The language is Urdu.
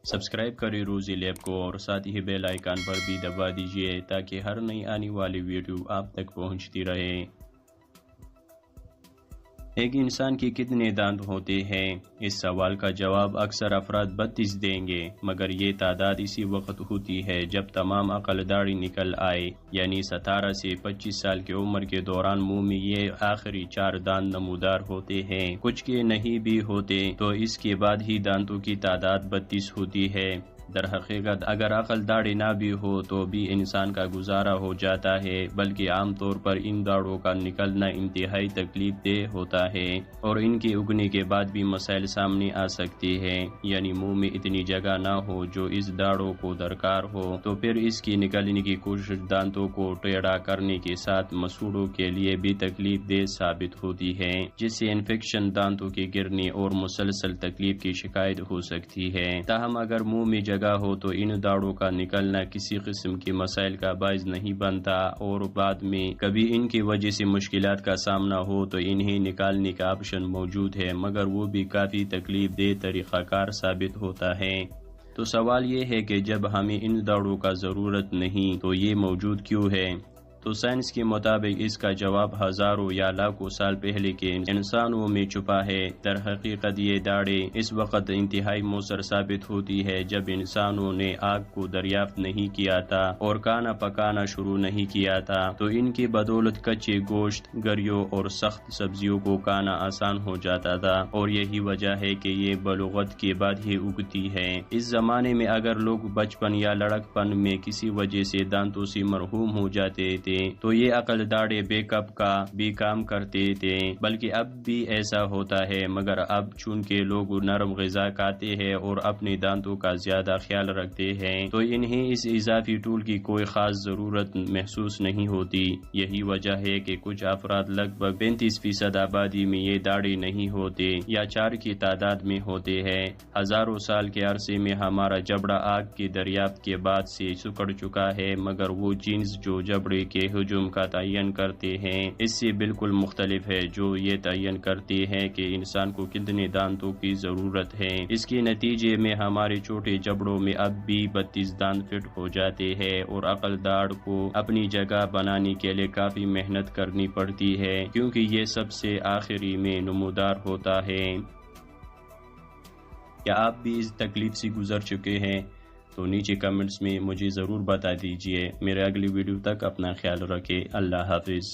سبسکرائب کریں روزی لیب کو اور ساتھ ہی بیل آئیکن پر بھی دبا دیجیے تاکہ ہر نئی آنے والی ویڈیو آپ تک پہنچتی رہے۔ ایک انسان کی کتنے دانت ہوتے ہیں؟ اس سوال کا جواب اکثر افراد 32 دیں گے، مگر یہ تعداد اسی وقت ہوتی ہے جب تمام عقل داڑھی نکل آئے، یعنی 17 سے 25 سال کی عمر کے دوران منہ میں یہ آخری 4 دانت نمودار ہوتے ہیں۔ کچھ کے نہیں بھی ہوتے تو اس کے بعد ہی دانتوں کی تعداد 32 ہوتی ہے۔ در حقیقت اگر عقل داڑھی نہ بھی ہو تو بھی انسان کا گزارا ہو جاتا ہے، بلکہ عام طور پر ان داڑھوں کا نکلنا انتہائی تکلیف دہ ہوتا ہے اور ان کے اگنے کے بعد بھی مسائل سامنے آ سکتے ہیں، یعنی منہ میں اتنی جگہ نہ ہو جو اس داڑھوں کو درکار ہو تو پھر اس کی نکلنے کی کوشش دانتوں کو ٹیڑھا کرنے کے ساتھ مسوڑوں کے لیے بھی تکلیف دہ ثابت ہوتی ہے، جس سے انفیکشن، دانتوں کے گرنے اور مسلسل تکلیف کی شکایت ہو سکتی ہے۔ تاہم اگر منہ میں جگہ ہو تو ان داڑھوں کا نکلنا کسی قسم کے مسائل کا باعث نہیں بنتا، اور بعد میں کبھی ان کی وجہ سے مشکلات کا سامنا ہو تو انہیں نکالنے کا آپشن موجود ہے، مگر وہ بھی کافی تکلیف دہ طریقہ کار ثابت ہوتا ہے۔ تو سوال یہ ہے کہ جب ہمیں ان داڑھوں کا ضرورت نہیں تو یہ موجود کیوں ہے؟ تو سائنس کے مطابق اس کا جواب ہزاروں یا لاکھوں سال پہلے کے انسانوں میں چھپا ہے۔ در حقیقت یہ داڑھیں اس وقت انتہائی مؤثر ثابت ہوتی ہے جب انسانوں نے آگ کو دریافت نہیں کیا تھا اور کھانا پکانا شروع نہیں کیا تھا، تو ان کی بدولت کچے گوشت، گریوں اور سخت سبزیوں کو کھانا آسان ہو جاتا تھا، اور یہی وجہ ہے کہ یہ بلوغت کے بعد ہی اگتی ہے۔ اس زمانے میں اگر لوگ بچپن یا لڑکپن میں کسی وجہ سے دانتوں سے محروم ہو جاتے تھے تو یہ عقل داڑھیں بیک اپ کا بھی کام کرتے تھے، بلکہ اب بھی ایسا ہوتا ہے، مگر اب چونکہ لوگ نرم غذا کھاتے ہیں اور اپنے دانتوں کا زیادہ خیال رکھتے ہیں تو انہیں اس اضافی ٹول کی کوئی خاص ضرورت محسوس نہیں ہوتی۔ یہی وجہ ہے کہ کچھ افراد لگ بھگ 35% آبادی میں یہ داڑھیں نہیں ہوتے یا 4 کی تعداد میں ہوتے ہیں۔ ہزاروں سال کے عرصے میں ہمارا جبڑا آگ کی دریافت کے بعد سے سکڑ چکا ہے، مگر وہ جینز جو جبڑے کے حجم کا تعین کرتے ہیں اس سے بالکل مختلف ہے، جو یہ تعین کرتے ہیں کہ انسان کو کتنے دانتوں کی ضرورت ہے۔ اس کے نتیجے میں ہمارے چھوٹے جبڑوں میں اب بھی 32 دانت فٹ ہو جاتے ہیں، اور عقل داڑھ کو اپنی جگہ بنانے کے لیے کافی محنت کرنی پڑتی ہے، کیونکہ یہ سب سے آخری میں نمودار ہوتا ہے۔ کیا آپ بھی اس تکلیف سے گزر چکے ہیں؟ تو نیچے کمنٹس میں مجھے ضرور بتا دیجئے۔ میرے اگلی ویڈیو تک اپنا خیال رکھیں۔ اللہ حافظ۔